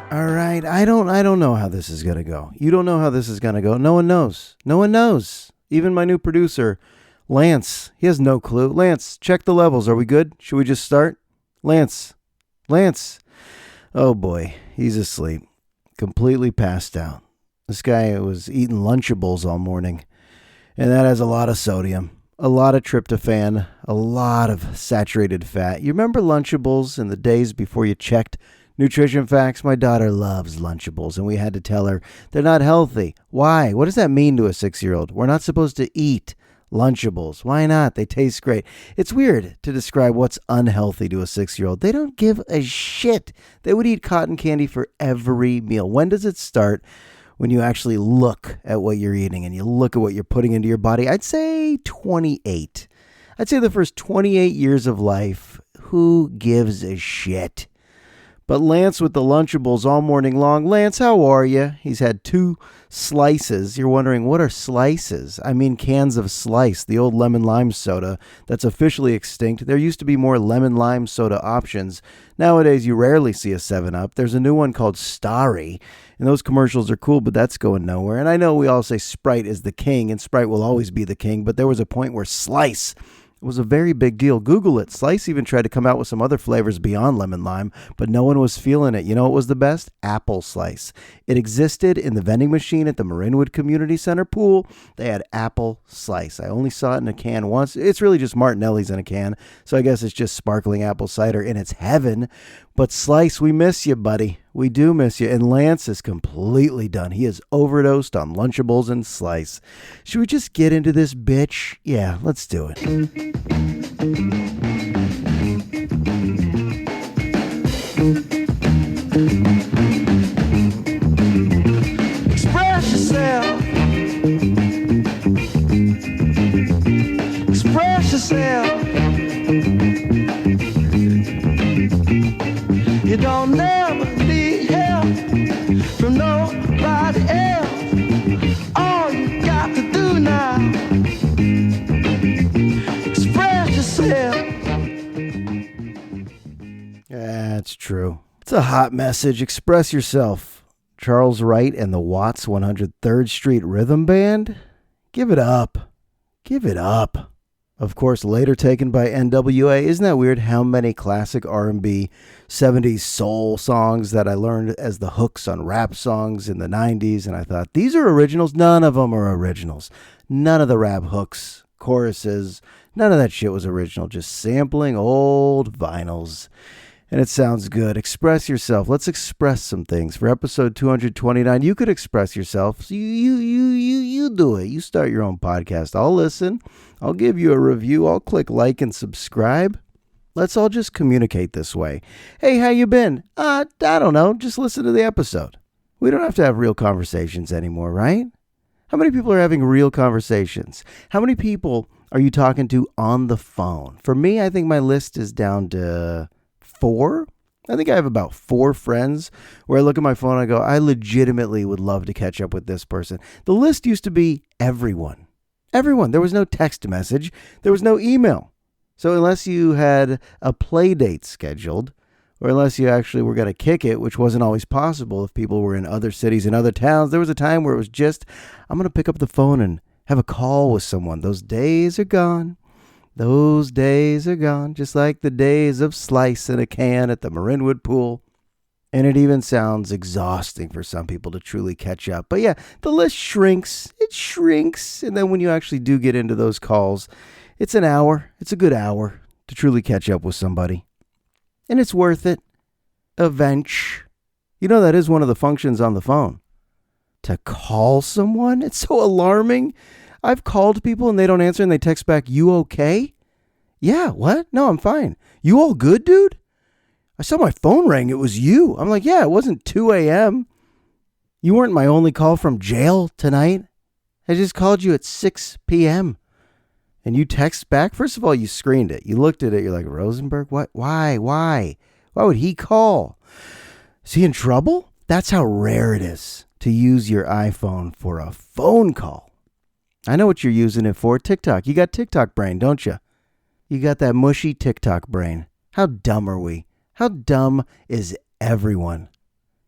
All right, I don't know how this is going to go. You don't know how this is going to go. No one knows. No one knows. Even my new producer, Lance, he has no clue. Lance, check the levels. Are we good? Should we just start? Lance. Oh boy, he's asleep. Completely passed out. This guy was eating Lunchables all morning, and that has a lot of sodium, a lot of tryptophan, a lot of saturated fat. You remember Lunchables in the days before you checked nutrition facts? My daughter loves Lunchables, and we had to tell her they're not healthy. Why? What does that mean to a 6-year-old? We're not supposed to eat Lunchables. Why not? They taste great. It's weird to describe what's unhealthy to a 6-year-old. They don't give a shit. They would eat cotton candy for every meal. When does it start? When you actually look at what you're eating and you look at what you're putting into your body. I'd say 28. I'd say the first 28 years of life. Who gives a shit? But Lance with the Lunchables all morning long. Lance, how are you? He's had 2 slices. You're wondering, what are slices? I mean cans of Slice, the old lemon lime soda that's officially extinct. There used to be more lemon lime soda options. Nowadays, you rarely see a 7-Up. There's a new one called Starry, and those commercials are cool, but that's going nowhere. And I know we all say Sprite is the king, and Sprite will always be the king, but there was a point where Slice was a very big deal. Google it. Slice even tried to come out with some other flavors beyond lemon lime, but no one was feeling it. You know what was the best? Apple Slice. It existed in the vending machine at the Marinwood Community Center pool. They had Apple Slice. I only saw it in a can once. It's really just Martinelli's in a can, so I guess it's just sparkling apple cider and it's heaven. But Slice, we miss you, buddy. We do miss you. And Lance is completely done. He has overdosed on Lunchables and Slice. Should we just get into this bitch? Yeah, let's do it. Express yourself. Express yourself. You don't never need help from nobody else. All you got to do now, express yourself. That's true. It's a hot message. Express yourself. Charles Wright and the Watts 103rd Street Rhythm Band? Give it up. Give it up. Of course, later taken by NWA. Isn't that weird how many classic R&B 70s soul songs that I learned as the hooks on rap songs in the 90s, and I thought, these are originals? None of them are originals. None of the rap hooks, choruses, none of that shit was original. Just sampling old vinyls. And it sounds good. Express yourself. Let's express some things. For episode 229, you could express yourself. So you do it. You start your own podcast. I'll listen. I'll give you a review. I'll click like and subscribe. Let's all just communicate this way. Hey, how you been? I don't know. Just listen to the episode. We don't have to have real conversations anymore, right? How many people are having real conversations? How many people are you talking to on the phone? For me, I think my list is down to 4. I think I have about 4 friends where I look at my phone and I go, I legitimately would love to catch up with this person. The list used to be everyone. Everyone. There was no text message. There was no email. So unless you had a play date scheduled, or unless you actually were going to kick it, which wasn't always possible if people were in other cities and other towns, there was a time where it was just, I'm going to pick up the phone and have a call with someone. Those days are gone. Those days are gone, just like the days of Slice in a can at the Marinwood pool. And it even sounds exhausting for some people to truly catch up. But yeah, the list shrinks. It shrinks. And then when you actually do get into those calls, it's an hour. It's a good hour to truly catch up with somebody. And it's worth it. Eventually. You know, that is one of the functions on the phone. To call someone? It's so alarming. I've called people and they don't answer and they text back, you okay? Yeah, what? No, I'm fine. You all good, dude? I saw my phone ring. It was you. I'm like, yeah, it wasn't 2 a.m. You weren't my only call from jail tonight. I just called you at 6 p.m. And you text back? First of all, you screened it. You looked at it. You're like, Rosenberg? What? Why? Why would he call? Is he in trouble? That's how rare it is to use your iPhone for a phone call. I know what you're using it for. TikTok. You got TikTok brain, don't you? You got that mushy TikTok brain. How dumb are we? How dumb is everyone?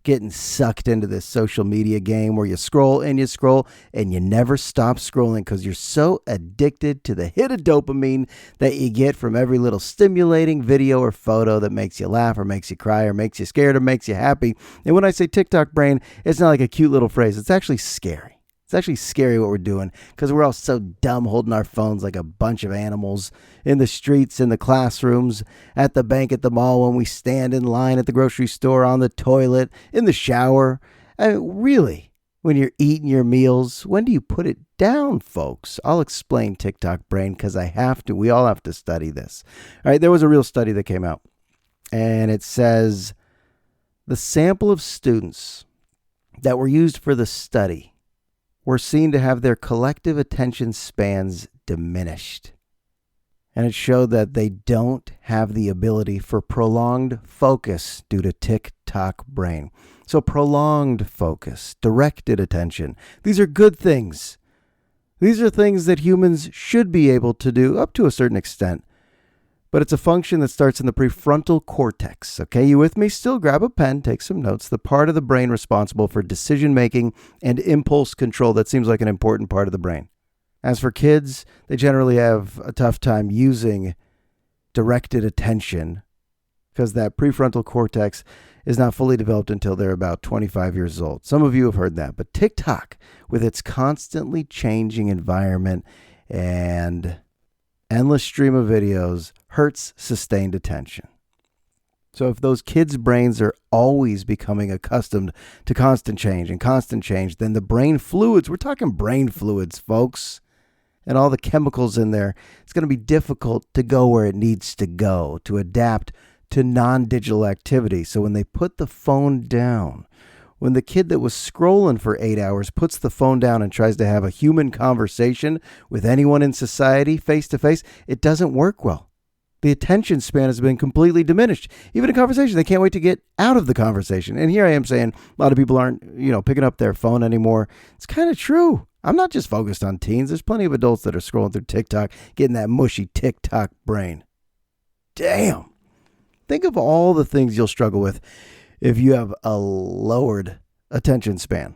getting sucked into this social media game where you scroll and you never stop scrolling because you're so addicted to the hit of dopamine that you get from every little stimulating video or photo that makes you laugh or makes you cry or makes you scared or makes you happy. And when I say TikTok brain, it's not like a cute little phrase. It's actually scary. It's actually scary what we're doing because we're all so dumb holding our phones like a bunch of animals in the streets, in the classrooms, at the bank, at the mall, when we stand in line at the grocery store, on the toilet, in the shower. I mean, really, when you're eating your meals, when do you put it down, folks? I'll explain TikTok brain because I have to. We all have to study this. All right, there was a real study that came out, and it says the sample of students that were used for the study were seen to have their collective attention spans diminished. And it showed that they don't have the ability for prolonged focus due to TikTok brain. So prolonged focus, directed attention, these are good things. These are things that humans should be able to do up to a certain extent. But it's a function that starts in the prefrontal cortex. Okay, you with me? Still grab a pen, take some notes. The part of the brain responsible for decision-making and impulse control. That seems like an important part of the brain. As for kids, they generally have a tough time using directed attention because that prefrontal cortex is not fully developed until they're about 25 years old. Some of you have heard that. But TikTok, with its constantly changing environment and endless stream of videos, hurts sustained attention. So if those kids' brains are always becoming accustomed to constant change, then the brain fluids, we're talking brain fluids, folks, and all the chemicals in there, it's going to be difficult to go where it needs to go, to adapt to non-digital activity. So when they put the phone down, when the kid that was scrolling for 8 hours puts the phone down and tries to have a human conversation with anyone in society face to face, it doesn't work well. The attention span has been completely diminished. Even a conversation, they can't wait to get out of the conversation. And here I am saying a lot of people aren't, picking up their phone anymore. It's kind of true. I'm not just focused on teens. There's plenty of adults that are scrolling through TikTok, getting that mushy TikTok brain. Damn. Think of all the things you'll struggle with if you have a lowered attention span.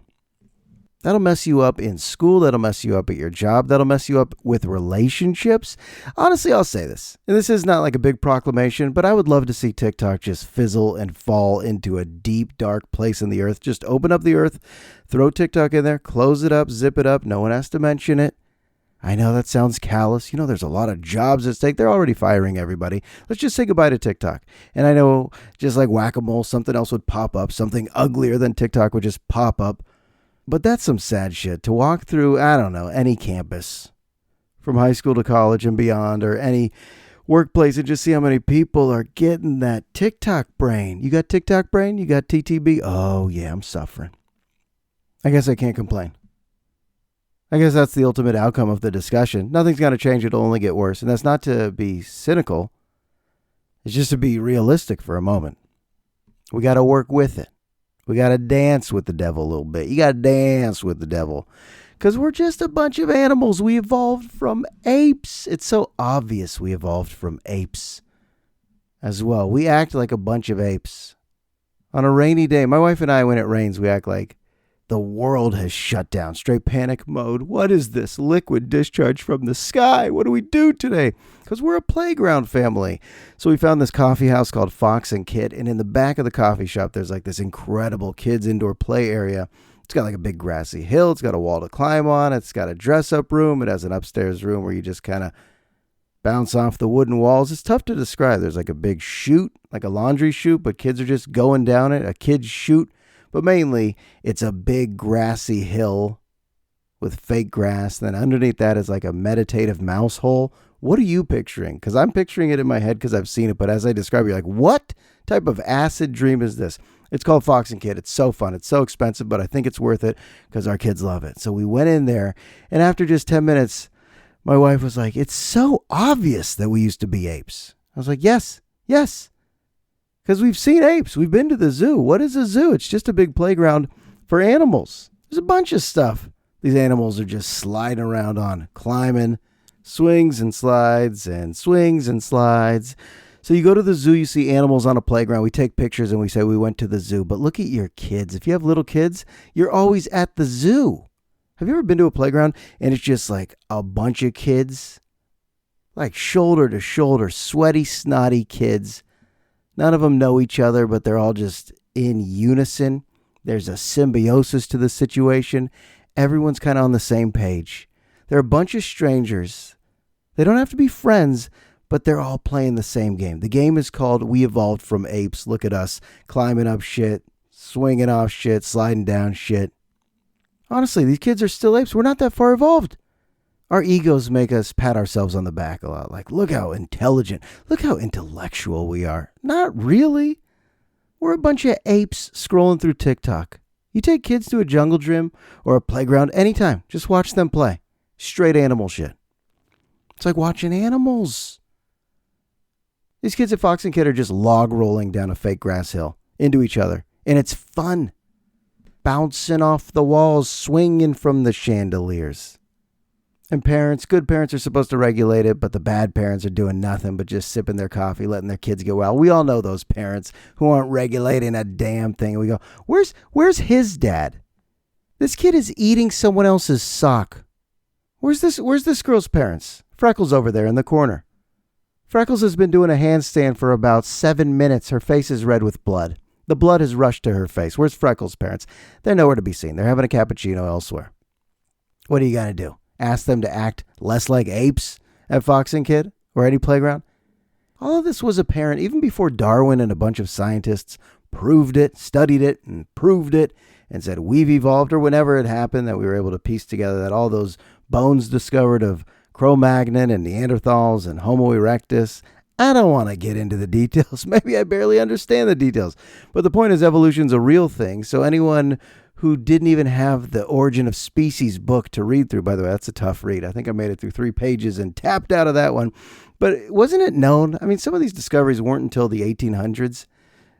That'll mess you up in school. That'll mess you up at your job. That'll mess you up with relationships. Honestly, I'll say this. And this is not like a big proclamation, but I would love to see TikTok just fizzle and fall into a deep, dark place in the earth. Just open up the earth, throw TikTok in there, close it up, zip it up. No one has to mention it. I know that sounds callous. There's a lot of jobs at stake. They're already firing everybody. Let's just say goodbye to TikTok. And I know, just like whack-a-mole, something else would pop up. Something uglier than TikTok would just pop up. But that's some sad shit. To walk through, any campus, from high school to college and beyond, or any workplace, and just see how many people are getting that TikTok brain. You got TikTok brain? You got TTB? Oh, yeah, I'm suffering. I guess I can't complain. I guess that's the ultimate outcome of the discussion. Nothing's going to change. It'll only get worse. And that's not to be cynical. It's just to be realistic for a moment. We got to work with it. We got to dance with the devil a little bit. You got to dance with the devil. Because we're just a bunch of animals. We evolved from apes. It's so obvious we evolved from apes as well. We act like a bunch of apes. On a rainy day, my wife and I, when it rains, we act like the world has shut down. Straight panic mode. What is this liquid discharge from the sky? What do we do today? Because we're a playground family. So we found this coffee house called Fox and Kid. And in the back of the coffee shop, there's like this incredible kids indoor play area. It's got like a big grassy hill. It's got a wall to climb on. It's got a dress up room. It has an upstairs room where you just kind of bounce off the wooden walls. It's tough to describe. There's like a big chute, like a laundry chute, but kids are just going down it. A kid's chute. But mainly, it's a big grassy hill with fake grass. Then underneath that is like a meditative mouse hole. What are you picturing? Because I'm picturing it in my head because I've seen it. But as I describe it, you're like, what type of acid dream is this? It's called Fox and Kid. It's so fun. It's so expensive, but I think it's worth it because our kids love it. So we went in there, and after just 10 minutes, my wife was like, it's so obvious that we used to be apes. I was like, yes. Because we've seen apes. We've been to the zoo. What is a zoo? It's just a big playground for animals. There's a bunch of stuff these animals are just sliding around on, climbing, swings and slides, So you go to the zoo, you see animals on a playground. We take pictures and we say we went to the zoo. But look at your kids. If you have little kids, you're always at the zoo. Have you ever been to a playground and it's just like a bunch of kids? Like shoulder to shoulder, sweaty, snotty kids. None of them know each other, but they're all just in unison. There's a symbiosis to the situation. Everyone's kind of on the same page. They're a bunch of strangers. They don't have to be friends, but they're all playing the same game. The game is called We Evolved from Apes. Look at us climbing up shit, swinging off shit, sliding down shit. Honestly, these kids are still apes. We're not that far evolved. Our egos make us pat ourselves on the back a lot. Like, look how intelligent, look how intellectual we are. Not really. We're a bunch of apes scrolling through TikTok. You take kids to a jungle gym or a playground anytime. Just watch them play. Straight animal shit. It's like watching animals. These kids at Fox and Kid are just log rolling down a fake grass hill into each other. And it's fun. Bouncing off the walls, swinging from the chandeliers. And parents, good parents are supposed to regulate it, but the bad parents are doing nothing but just sipping their coffee, letting their kids get wild. We all know those parents who aren't regulating a damn thing. And we go, where's his dad? This kid is eating someone else's sock. Where's this girl's parents? Freckles over there in the corner. Freckles has been doing a handstand for about 7 minutes. Her face is red with blood. The blood has rushed to her face. Where's Freckles' parents? They're nowhere to be seen. They're having a cappuccino elsewhere. What are you going to do? Ask them to act less like apes at Fox and Kid or any playground? All of this was apparent even before Darwin and a bunch of scientists proved it, studied it, and proved it, and said we've evolved, or whenever it happened that we were able to piece together that all those bones discovered of Cro-Magnon and Neanderthals and Homo erectus. I don't want to get into the details. Maybe I barely understand the details. But the point is evolution's a real thing. So anyone who didn't even have the Origin of Species book to read through, by the way, that's a tough read. I think I made it through 3 pages and tapped out of that one. But wasn't it known? I mean, some of these discoveries weren't until the 1800s,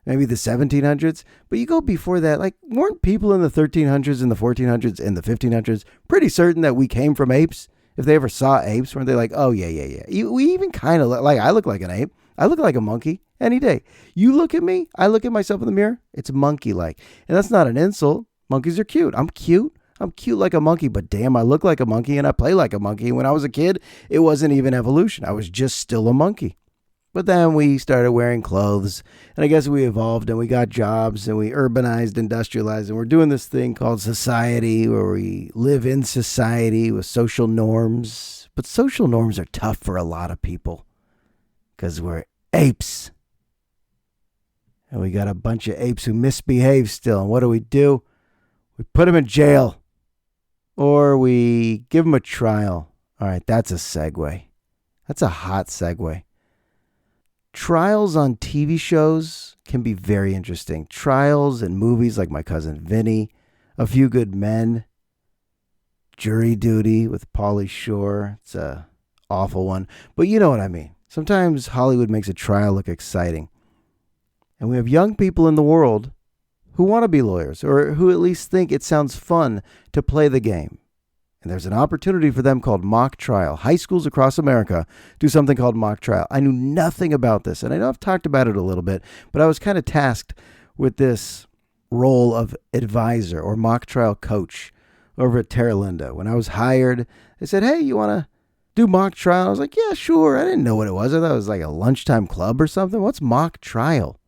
maybe the 1700s. But you go before that, like, weren't people in the 1300s and the 1400s and the 1500s pretty certain that we came from apes? If they ever saw apes, weren't they like, oh, yeah. We even kind of look like, I look like an ape. I look like a monkey any day. You look at me, I look at myself in the mirror, it's monkey-like. And that's not an insult. Monkeys are cute. I'm cute. I'm cute like a monkey, but damn, I look like a monkey and I play like a monkey. And when I was a kid, it wasn't even evolution. I was just still a monkey. But then we started wearing clothes, and I guess we evolved, and we got jobs, and we urbanized, industrialized, and we're doing this thing called society, where we live in society with social norms. But social norms are tough for a lot of people, because we're apes. And we got a bunch of apes who misbehave still, and what do? We put them in jail, or we give them a trial. All right, that's a segue. That's a hot segue. Trials on TV shows can be very interesting. Trials in movies like My Cousin Vinny, A Few Good Men, Jury Duty with Pauly Shore. It's a awful one, but you know what I mean. Sometimes Hollywood makes a trial look exciting. And we have young people in the world who want to be lawyers, or who at least think it sounds fun to play the game. And there's an opportunity for them called mock trial. High schools across America do something called mock trial. I knew nothing about this, and I know I've talked about it a little bit, but I was kind of tasked with this role of advisor or mock trial coach over at Terra Linda. When I was hired, they said, hey, you want to do mock trial? I was like, yeah, sure. I didn't know what it was. I thought it was like a lunchtime club or something. What's mock trial?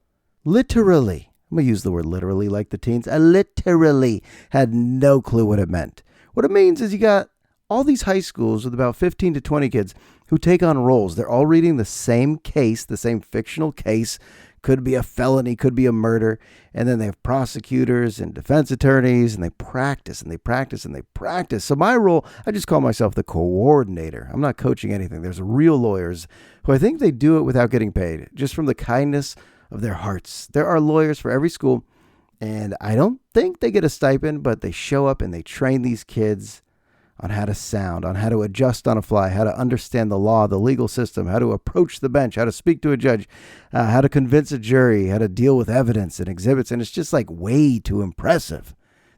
Literally. I'm going to use the word literally like the teens. I literally had no clue what it meant. What it means is you got all these high schools with about 15 to 20 kids who take on roles. They're all reading the same case, the same fictional case. Could be a felony, could be a murder. And then they have prosecutors and defense attorneys, and they practice and they practice and they practice. So my role, I just call myself the coordinator. I'm not coaching anything. There's real lawyers who I think they do it without getting paid, just from the kindness of their hearts. There are lawyers for every school. And I don't think they get a stipend, but they show up and they train these kids on how to sound, on how to adjust on a fly, how to understand the law, the legal system, how to approach the bench, how to speak to a judge, how to convince a jury, how to deal with evidence and exhibits. And it's just like way too impressive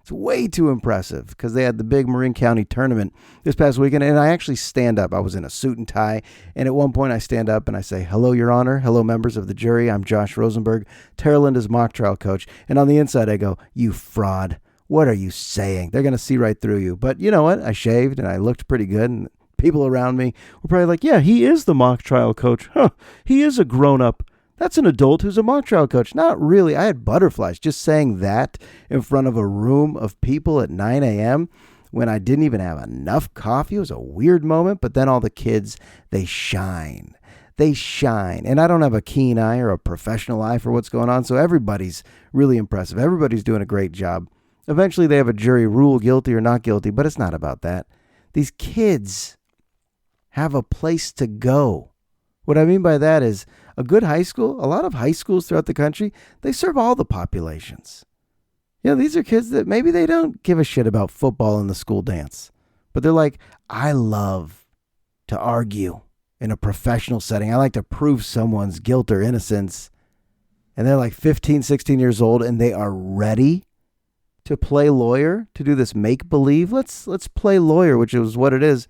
It's way too impressive because they had the big Marin County tournament this past weekend, and I actually stand up. I was in a suit and tie, and at one point I stand up and I say, "Hello, Your Honor. Hello, members of the jury. I'm Josh Rosenberg, Tara Linda's mock trial coach." And on the inside I go, "You fraud. What are you saying?" They're going to see right through you. But you know what? I shaved and I looked pretty good, and people around me were probably like, "Yeah, he is the mock trial coach. Huh, he is a grown-up. That's an adult who's a mock trial coach." Not really. I had butterflies just saying that in front of a room of people at 9 a.m. when I didn't even have enough coffee. It was a weird moment, but then all the kids, they shine. They shine. And I don't have a keen eye or a professional eye for what's going on, so everybody's really impressive. Everybody's doing a great job. Eventually they have a jury rule guilty or not guilty, but it's not about that. These kids have a place to go. What I mean by that is a good high school, a lot of high schools throughout the country, they serve all the populations. You know, these are kids that maybe they don't give a shit about football in the school dance, but they're like, I love to argue in a professional setting. I like to prove someone's guilt or innocence. And they're like 15, 16 years old, and they are ready to play lawyer, to do this make-believe. Let's play lawyer, which is what it is.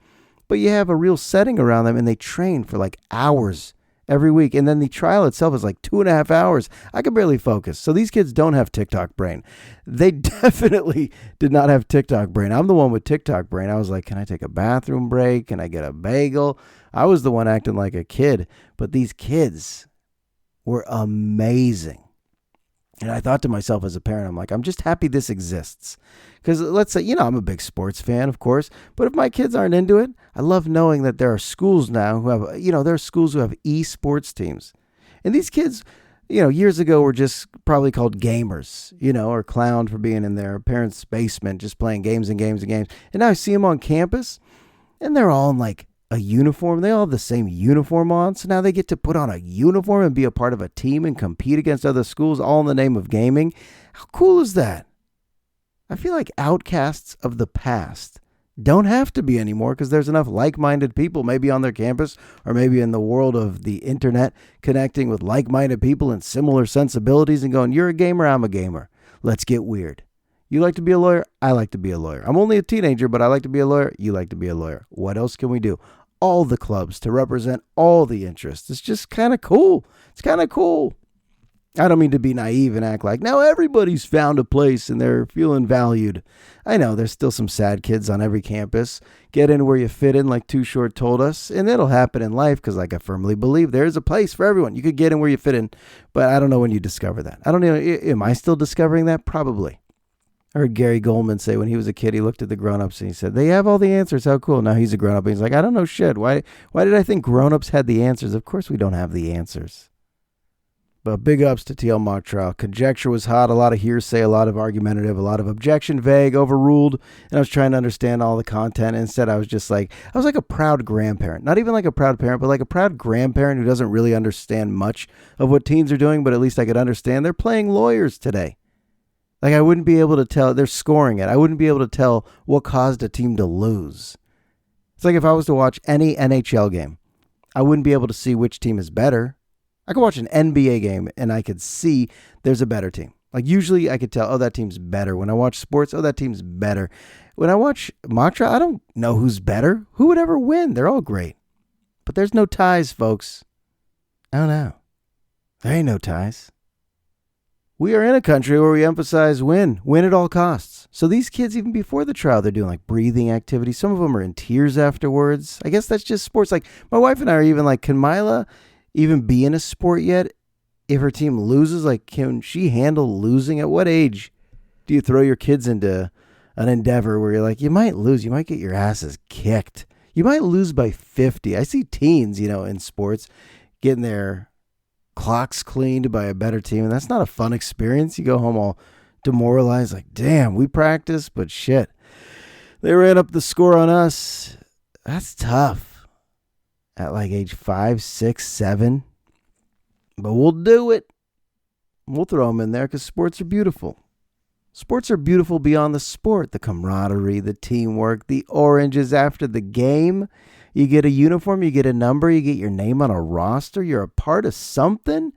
But you have a real setting around them, and they train for like hours every week. And then the trial itself is like 2.5 hours. I could barely focus. So these kids don't have TikTok brain. They definitely did not have TikTok brain. I'm the one with TikTok brain. I was like, can I take a bathroom break? Can I get a bagel? I was the one acting like a kid. But these kids were amazing. And I thought to myself as a parent, I'm like, I'm just happy this exists. Because let's say, I'm a big sports fan, of course. But if my kids aren't into it, I love knowing that there are schools now who have, there are schools who have esports teams. And these kids, years ago were just probably called gamers, or clowned for being in their parents' basement, just playing games and games and games. And now I see them on campus, and they're all in like a uniform. They all have the same uniform on. So now they get to put on a uniform and be a part of a team and compete against other schools, all in the name of gaming. How cool is that? I feel like outcasts of the past don't have to be anymore because there's enough like-minded people maybe on their campus or maybe in the world of the internet connecting with like-minded people and similar sensibilities and going, you're a gamer, I'm a gamer. Let's get weird. You like to be a lawyer? I like to be a lawyer. I'm only a teenager, but I like to be a lawyer. You like to be a lawyer. What else can we do? All the clubs to represent all the interests. It's just kind of cool. It's kind of cool. I don't mean to be naive and act like now everybody's found a place and they're feeling valued. I know there's still some sad kids on every campus. Get in where you fit in, like Too Short told us, and it'll happen in life because like I firmly believe there's a place for everyone. You could get in where you fit in, but I don't know when you discover that. I don't know. Am I still discovering that? Probably. I heard Gary Goldman say when he was a kid, he looked at the grown-ups and he said, they have all the answers. How cool. Now he's a grown-up and he's like, I don't know shit. Why did I think grown-ups had the answers? Of course we don't have the answers. But big ups to TL Mock Trial. Conjecture was hot, a lot of hearsay, a lot of argumentative, a lot of objection, vague, overruled. And I was trying to understand all the content. Instead, I was like a proud grandparent. Not even like a proud parent, but like a proud grandparent who doesn't really understand much of what teens are doing, but at least I could understand they're playing lawyers today. Like I wouldn't be able to tell, they're scoring it. I wouldn't be able to tell what caused a team to lose. It's like if I was to watch any NHL game, I wouldn't be able to see which team is better. I could watch an NBA game and I could see there's a better team. Like usually I could tell, oh, that team's better. When I watch sports, oh, that team's better. When I watch mock trial, I don't know who's better. Who would ever win? They're all great. But there's no ties, folks. I don't know. There ain't no ties. We are in a country where we emphasize win at all costs. So these kids, even before the trial, they're doing like breathing activities. Some of them are in tears afterwards. I guess that's just sports. Like my wife and I are even like, can Mila even be in a sport yet? If her team loses, like can she handle losing? At what age do you throw your kids into an endeavor where you're like, you might lose, you might get your asses kicked. You might lose by 50. I see teens, in sports getting their clocks cleaned by a better team, and that's not a fun experience. You go home all demoralized, like, damn, we practiced, but shit, they ran up the score on us. That's tough at like age 5, 6, 7. But we'll do it. We'll throw them in there because sports are beautiful. Sports are beautiful beyond the sport. The camaraderie, the teamwork, the oranges after the game. You get a uniform, you get a number, you get your name on a roster. You're a part of something.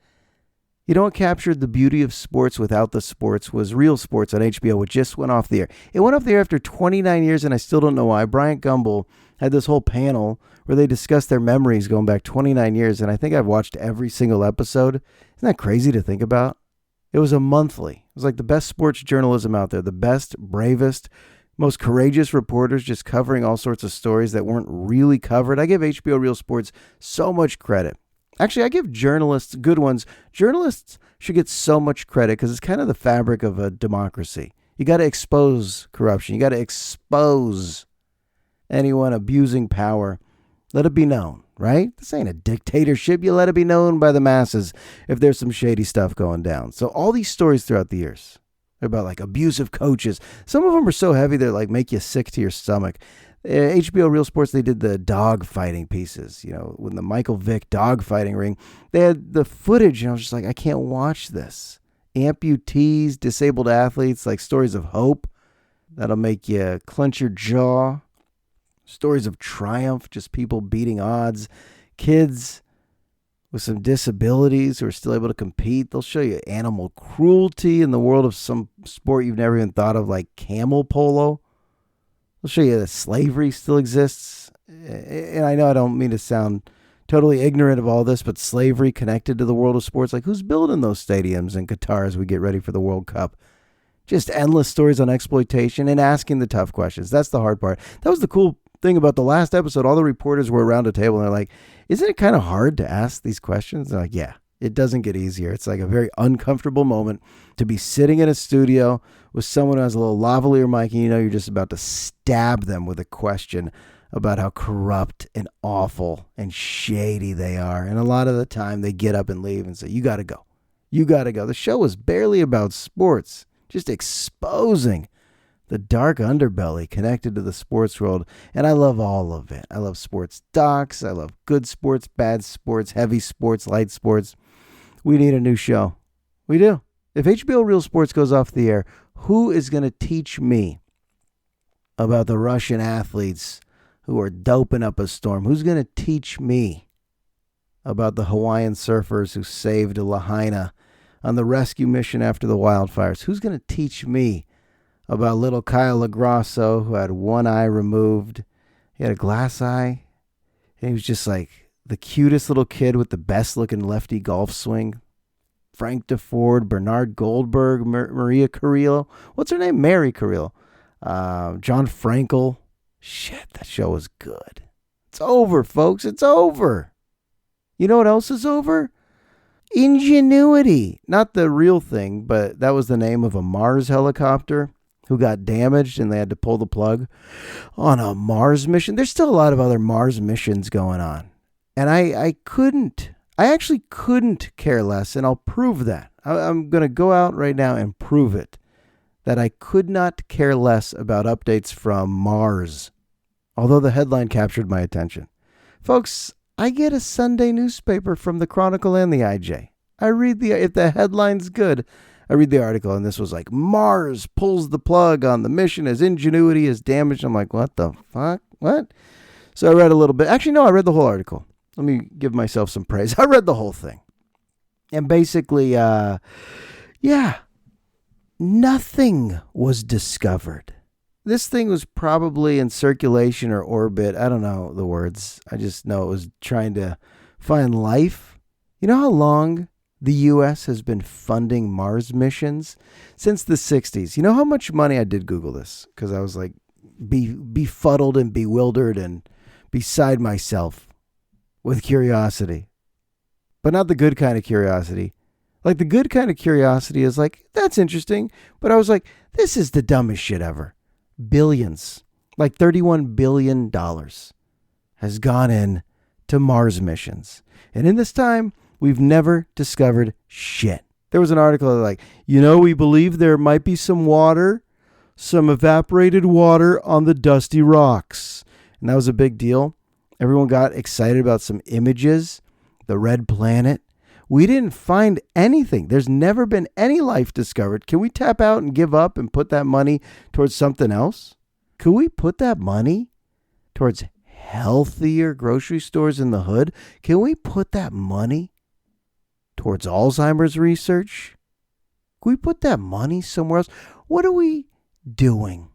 You know what captured the beauty of sports without the sports was Real Sports on HBO, which just went off the air. It went off the air after 29 years, and I still don't know why. Bryant Gumbel had this whole panel where they discussed their memories going back 29 years, and I think I've watched every single episode. Isn't that crazy to think about? It was a monthly. It was like the best sports journalism out there, the best, bravest, most courageous reporters just covering all sorts of stories that weren't really covered. I give HBO Real Sports so much credit. Actually, I give journalists, good ones, journalists should get so much credit because it's kind of the fabric of a democracy. You got to expose corruption. You got to expose anyone abusing power. Let it be known, right? This ain't a dictatorship. You let it be known by the masses if there's some shady stuff going down. So all these stories throughout the years about like abusive coaches. Some of them are so heavy they're like make you sick to your stomach. HBO Real Sports, they did the dog fighting pieces, when the Michael Vick dog fighting ring, they had the footage, and I was just like, I can't watch this. Amputees, disabled athletes, like stories of hope that'll make you clench your jaw. Stories of triumph, just people beating odds. Kids with some disabilities who are still able to compete. They'll show you animal cruelty in the world of some sport you've never even thought of, like camel polo. They'll show you that slavery still exists. And I know I don't mean to sound totally ignorant of all this, but slavery connected to the world of sports. Like, who's building those stadiums in Qatar as we get ready for the World Cup? Just endless stories on exploitation and asking the tough questions. That's the hard part. That was the cool thing about the last episode. All the reporters were around a table and they're like, isn't it kind of hard to ask these questions? They're like, yeah, it doesn't get easier. It's like a very uncomfortable moment to be sitting in a studio with someone who has a little lavalier mic and you're just about to stab them with a question about how corrupt and awful and shady they are. And a lot of the time they get up and leave and say, you got to go. You got to go. The show was barely about sports, just exposing the dark underbelly connected to the sports world. And I love all of it. I love sports docs. I love good sports, bad sports, heavy sports, light sports. We need a new show. We do. If HBO Real Sports goes off the air, who is going to teach me about the Russian athletes who are doping up a storm? Who's going to teach me about the Hawaiian surfers who saved Lahaina on the rescue mission after the wildfires? Who's going to teach me about little Kyle LaGrasso who had one eye removed? He had a glass eye. And he was just like the cutest little kid with the best looking lefty golf swing. Frank DeFord, Bernard Goldberg, Maria Carrillo. What's her name? Mary Carrillo. John Frankel. Shit, that show was good. It's over, folks. It's over. You know what else is over? Ingenuity. Not the real thing, but that was the name of a Mars helicopter who got damaged and they had to pull the plug on a Mars mission. There's still a lot of other Mars missions going on. And I actually couldn't care less, and I'll prove that. I'm going to go out right now and prove it, that I could not care less about updates from Mars, although the headline captured my attention. Folks, I get a Sunday newspaper from the Chronicle and the IJ. I read if the headline's good, I read the article, and this was like, Mars pulls the plug on the mission as Ingenuity is damaged. I'm like, what the fuck? What? So I read a little bit. Actually, no, I read the whole article. Let me give myself some praise. I read the whole thing. And basically, nothing was discovered. This thing was probably in circulation or orbit. I don't know the words. I just know it was trying to find life. You know how long the U.S. has been funding Mars missions? Since the 60s. You know how much money? I did Google this because I was like befuddled and bewildered and beside myself with curiosity. But not the good kind of curiosity. Like the good kind of curiosity is like, that's interesting. But I was like, this is the dumbest shit ever. Billions, like $31 billion has gone in to Mars missions. And in this time, we've never discovered shit. There was an article like, we believe there might be some water, some evaporated water on the dusty rocks. And that was a big deal. Everyone got excited about some images, the red planet. We didn't find anything. There's never been any life discovered. Can we tap out and give up and put that money towards something else? Could we put that money towards healthier grocery stores in the hood? Can we put that money towards Alzheimer's research? Can we put that money somewhere else? What are we doing?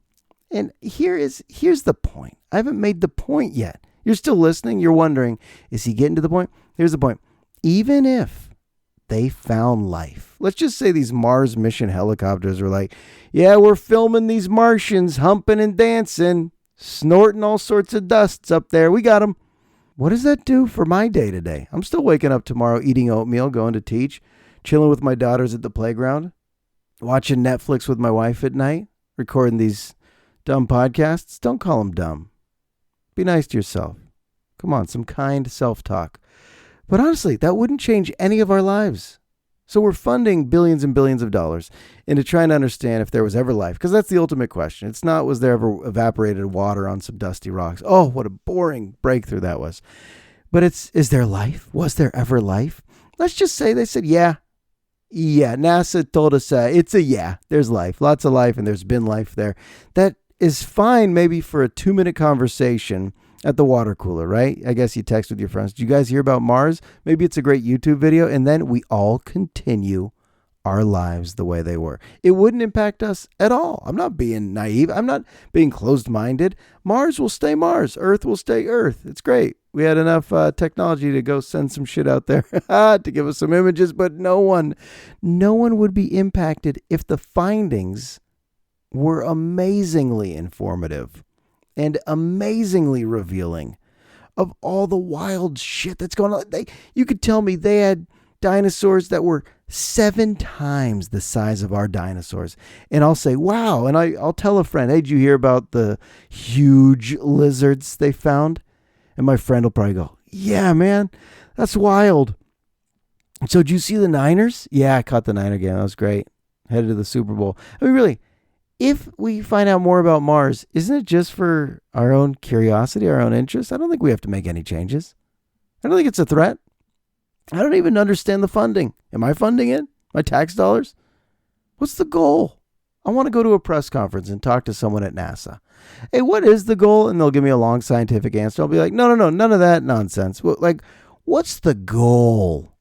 And here's the point. I haven't made the point yet. You're still listening. You're wondering, is he getting to the point? Here's the point. Even if they found life, let's just say these Mars mission helicopters are like, yeah, we're filming these Martians humping and dancing, snorting all sorts of dusts up there. We got them. What does that do for my day today? I'm still waking up tomorrow, eating oatmeal, going to teach, chilling with my daughters at the playground, watching Netflix with my wife at night, recording these dumb podcasts. Don't call them dumb. Be nice to yourself. Come on, some kind self-talk. But honestly, that wouldn't change any of our lives. So we're funding billions and billions of dollars into trying to understand if there was ever life, because that's the ultimate question. It's not, was there ever evaporated water on some dusty rocks? Oh, what a boring breakthrough that was. But it's, is there life? Was there ever life? Let's just say they said, yeah. Yeah, NASA told us it's a yeah. There's life, lots of life, and there's been life there. That is fine maybe for a 2-minute conversation at the water cooler, right? I guess you text with your friends. Did you guys hear about Mars? Maybe it's a great YouTube video, and then we all continue our lives the way they were. It wouldn't impact us at all. I'm not being naive. I'm not being closed-minded. Mars will stay Mars. Earth will stay Earth. It's great. We had enough technology to go send some shit out there to give us some images, but no one would be impacted if the findings were amazingly informative and amazingly revealing of all the wild shit that's going on. You could tell me they had dinosaurs that were 7 times the size of our dinosaurs. And I'll say, wow. And I'll tell a friend, hey, did you hear about the huge lizards they found? And my friend will probably go, yeah, man, that's wild. So did you see the Niners? Yeah, I caught the Niner game. That was great. Headed to the Super Bowl. I mean, really, if we find out more about Mars, isn't it just for our own curiosity, our own interest? I don't think we have to make any changes. I don't think it's a threat. I don't even understand the funding. Am I funding it? My tax dollars? What's the goal? I want to go to a press conference and talk to someone at NASA. Hey, what is the goal? And they'll give me a long scientific answer. I'll be like, no, none of that nonsense. What's the goal?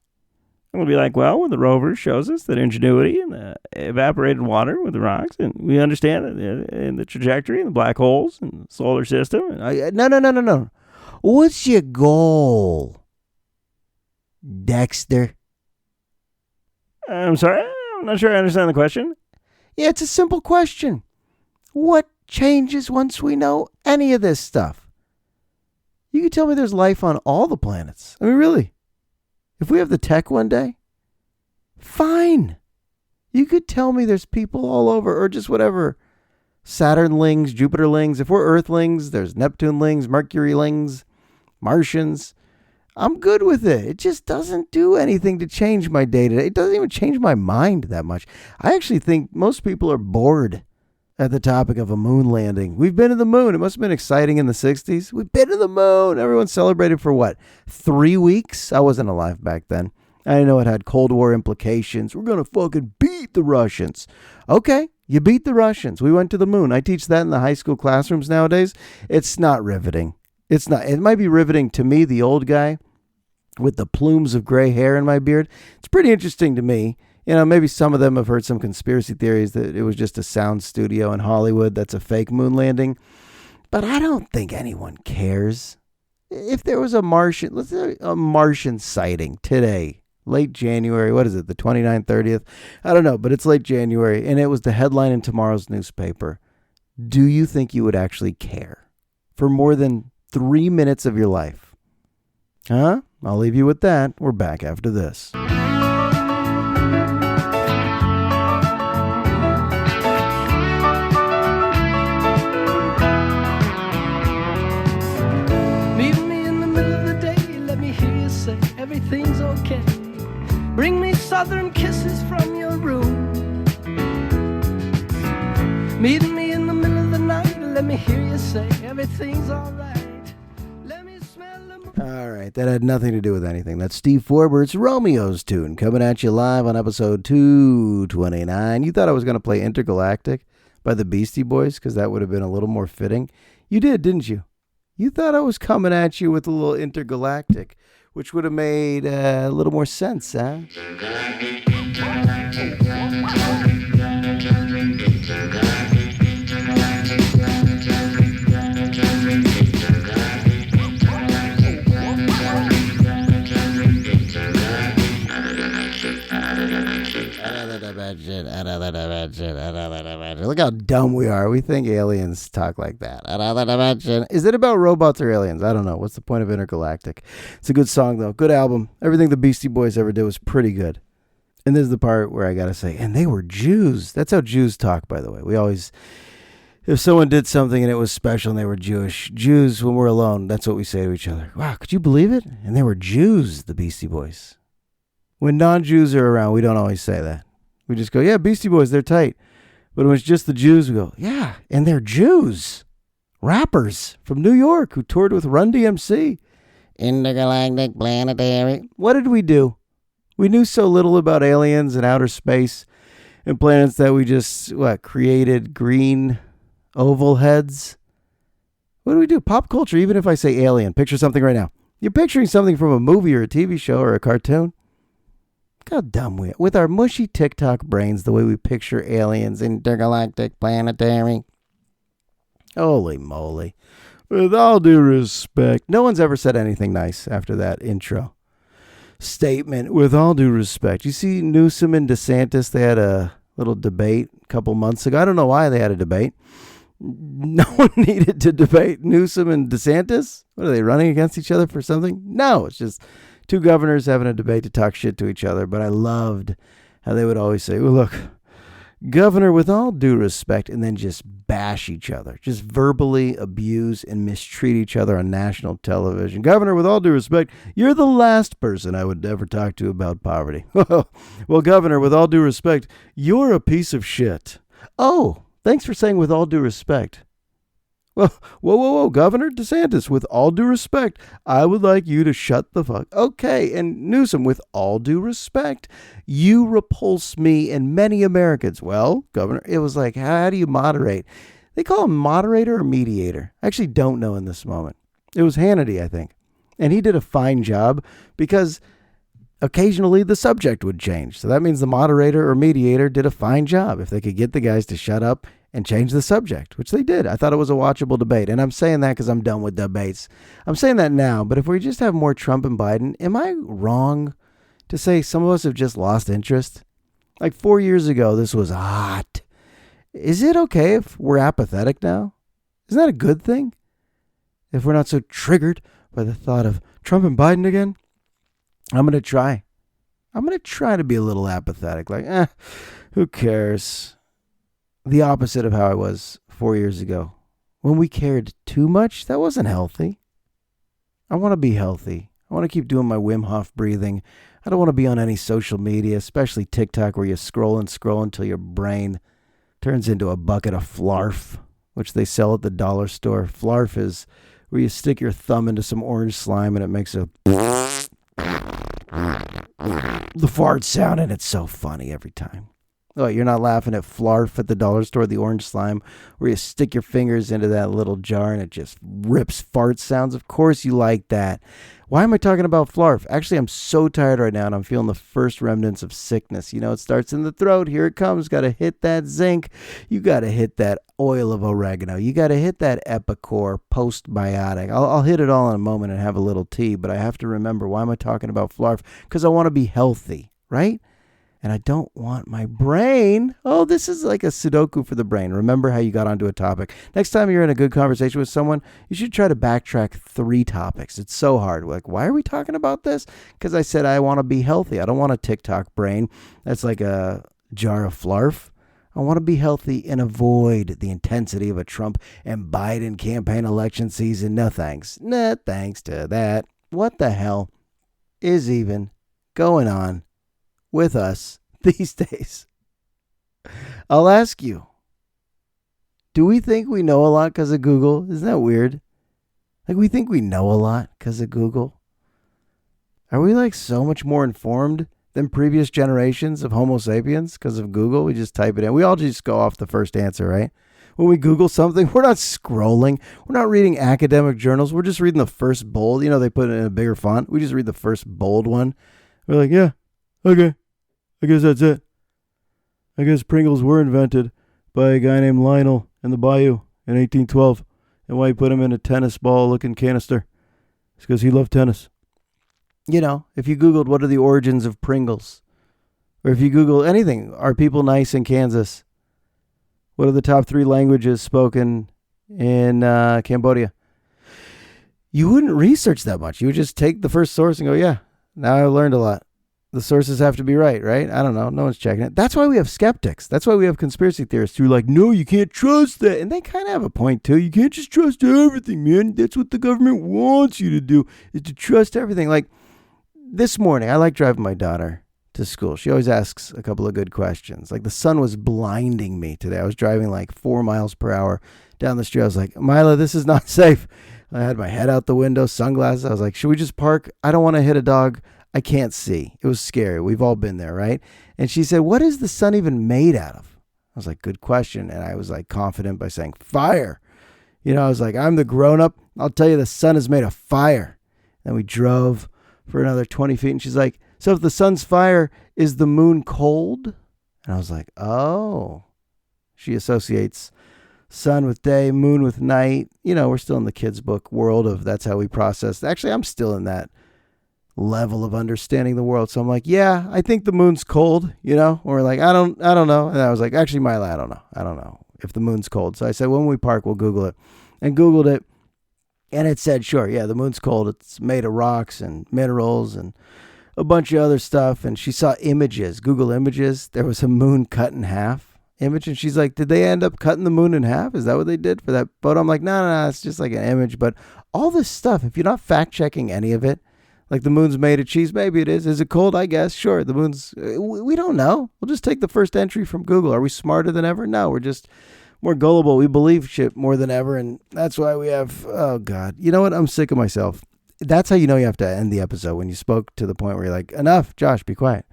And we'll be like, well, when the rover shows us that ingenuity and the evaporated water with the rocks, and we understand and the trajectory and the black holes and the solar system. And no. What's your goal, Dexter? I'm sorry, I'm not sure I understand the question. Yeah, it's a simple question. What changes once we know any of this stuff? You can tell me there's life on all the planets. I mean, really. If we have the tech one day, fine. You could tell me there's people all over, or just whatever. Saturnlings, Jupiterlings. If we're Earthlings, there's Neptunelings, Mercurylings, Martians. I'm good with it. It just doesn't do anything to change my day-to-day. It doesn't even change my mind that much. I actually think most people are bored at the topic of a moon landing. We've been to the moon. It must have been exciting in the 60s. We've been to the moon. Everyone celebrated for what? 3 weeks? I wasn't alive back then. I know it had Cold War implications. We're going to fucking beat the Russians. Okay, you beat the Russians. We went to the moon. I teach that in the high school classrooms nowadays. It's not riveting. It's not. It might be riveting to me, the old guy with the plumes of gray hair in my beard. It's pretty interesting to me. You know, maybe some of them have heard some conspiracy theories that it was just a sound studio in Hollywood that's a fake moon landing. But I don't think anyone cares. If there was a Martian, let's say a Martian sighting today, late January, what is it, the 29th, 30th? I don't know, but it's late January, and it was the headline in tomorrow's newspaper. Do you think you would actually care for more than 3 minutes of your life? Huh? I'll leave you with that. We're back after this. Everything's okay. Bring me southern kisses from your room. Meet me in the middle of the night. Let me hear you say everything's all right. Let me smell the moon. All right, that had nothing to do with anything. That's Steve Forbert's Romeo's Tune coming at you live on episode 229. You thought I was going to play Intergalactic by the Beastie Boys because that would have been a little more fitting. You did, didn't you? You thought I was coming at you with a little Intergalactic. which would have made a little more sense, huh? Another dimension. Look how dumb we are. We think aliens talk like that. Another dimension. Is it about robots or aliens? I don't know. What's the point of Intergalactic? It's a good song, though. Good album. Everything the Beastie Boys ever did was pretty good. And this is the part where I got to say, and they were Jews. That's how Jews talk, by the way. We always, if someone did something and it was special and they were Jewish, Jews, when we're alone, that's what we say to each other. Wow, could you believe it? And they were Jews, the Beastie Boys. When non-Jews are around, we don't always say that. We just go, yeah, Beastie Boys, they're tight. But when it's just the Jews, we go, yeah, and they're Jews. Rappers from New York who toured with Run DMC. Intergalactic planetary. What did we do? We knew so little about aliens and outer space and planets that we just, created green oval heads? What do we do? Pop culture, even if I say alien, picture something right now. You're picturing something from a movie or a TV show or a cartoon. Look how dumb we are. With our mushy TikTok brains, the way we picture aliens, intergalactic, planetary. Holy moly. With all due respect. No one's ever said anything nice after that intro statement. With all due respect. You see Newsom and DeSantis, they had a little debate a couple months ago. I don't know why they had a debate. No one needed to debate Newsom and DeSantis. What are they, running against each other for something? No, it's just two governors having a debate to talk shit to each other. But I loved how they would always say, well, look, Governor, with all due respect, and then just bash each other, just verbally abuse and mistreat each other on national television. Governor, with all due respect, you're the last person I would ever talk to about poverty. Well, Governor, with all due respect, you're a piece of shit. Oh, thanks for saying with all due respect. Well, whoa, Governor DeSantis, with all due respect, I would like you to shut the fuck. Okay, and Newsom, with all due respect, you repulse me and many Americans. Well, Governor, it was like, how do you moderate? They call him moderator or mediator. I actually don't know in this moment. It was Hannity, I think. And he did a fine job because occasionally the subject would change. So that means the moderator or mediator did a fine job if they could get the guys to shut up and change the subject, which they did. I thought it was a watchable debate. And I'm saying that because I'm done with debates. I'm saying that now, but if we just have more Trump and Biden, am I wrong to say some of us have just lost interest? Like 4 years ago, this was hot. Is it okay if we're apathetic now? Isn't that a good thing? If we're not so triggered by the thought of Trump and Biden again? I'm going to try. I'm going to try to be a little apathetic. Like, who cares? The opposite of how I was 4 years ago. When we cared too much, that wasn't healthy. I want to be healthy. I want to keep doing my Wim Hof breathing. I don't want to be on any social media, especially TikTok, where you scroll until your brain turns into a bucket of flarf, which they sell at the dollar store. Flarf is where you stick your thumb into some orange slime and it makes a the fart sound, and it's so funny every time. Oh, you're not laughing at Flarf at the dollar store, the orange slime, where you stick your fingers into that little jar and it just rips fart sounds? Of course you like that. Why am I talking about Flarf? Actually, I'm so tired right now and I'm feeling the first remnants of sickness. You know, it starts in the throat. Here it comes. Got to hit that zinc. You got to hit that oil of oregano. You got to hit that Epicor postbiotic. I'll hit it all in a moment and have a little tea, but I have to remember, why am I talking about Flarf? Because I want to be healthy, right? And I don't want my brain. Oh, this is like a Sudoku for the brain. Remember how you got onto a topic. Next time you're in a good conversation with someone, you should try to backtrack 3 topics. It's so hard. Like, why are we talking about this? Because I said I want to be healthy. I don't want a TikTok brain that's like a jar of flarf. I want to be healthy and avoid the intensity of a Trump and Biden campaign election season. No thanks. No thanks to that. What the hell is even going on with us these days? I'll ask you, do we think we know a lot because of Google? Isn't that weird? Like, we think we know a lot because of Google? Are we like so much more informed than previous generations of Homo sapiens because of Google? We just type it in. We all just go off the first answer, right? when we Google something, we're not scrolling. We're not reading academic journals. We're just reading the first bold. They put it in a bigger font. We just read the first bold one. We're like, yeah, okay. I guess that's it. I guess Pringles were invented by a guy named Lionel in the bayou in 1812. And why he put him in a tennis ball looking canister? It's because he loved tennis. If you Googled what are the origins of Pringles, or if you Google anything, are people nice in Kansas? What are the top 3 languages spoken in Cambodia? You wouldn't research that much. You would just take the first source and go, yeah, now I learned a lot. The sources have to be right? I don't know. No one's checking it. That's why we have skeptics. That's why we have conspiracy theorists who are like, no, you can't trust that. And they kind of have a point too. You can't just trust everything, man. That's what the government wants you to do, is to trust everything. Like this morning, I like driving my daughter to school. She always asks a couple of good questions. Like the sun was blinding me today. I was driving like 4 miles per hour down the street. I was like, Mila, this is not safe. I had my head out the window, sunglasses. I was like, should we just park? I don't want to hit a dog. I can't see. It was scary. We've all been there, right? And she said, what is the sun even made out of? I was like, good question. And I was like confident by saying fire. I was like, I'm the grown up. I'll tell you the sun is made of fire. Then we drove for another 20 feet. And she's like, so if the sun's fire, is the moon cold? And I was like, oh. She associates sun with day, moon with night. We're still in the kids' book world of that's how we process. Actually, I'm still in that level of understanding the world. So I'm like, yeah, I think the moon's cold, or like, I don't know. And I was like, actually, Mila, I don't know if the moon's cold. So I said, when we park, we'll Google it, and Googled it. And it said, sure, yeah, the moon's cold. It's made of rocks and minerals and a bunch of other stuff. And she saw images, Google images. There was a moon cut in half image. And she's like, did they end up cutting the moon in half? Is that what they did for that photo? I'm like, no, it's just like an image. But all this stuff, if you're not fact checking any of it, like the moon's made of cheese. Maybe it is. Is it cold? I guess. Sure. The moon's, we don't know. We'll just take the first entry from Google. Are we smarter than ever? No, we're just more gullible. We believe shit more than ever. And that's why we have, oh God, you know what? I'm sick of myself. That's how you know you have to end the episode, when you spoke to the point where you're like, enough, Josh, be quiet.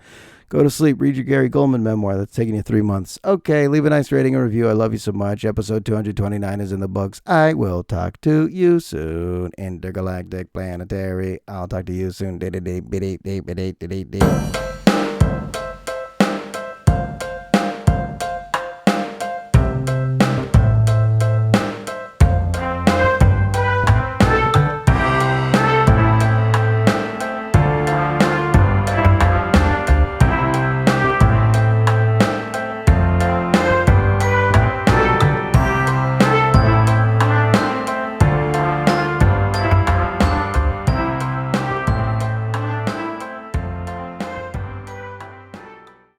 Go to sleep. Read your Gary Goldman memoir. That's taking you 3 months. Okay, leave a nice rating and review. I love you so much. Episode 229 is in the books. I will talk to you soon. Intergalactic, planetary. I'll talk to you soon.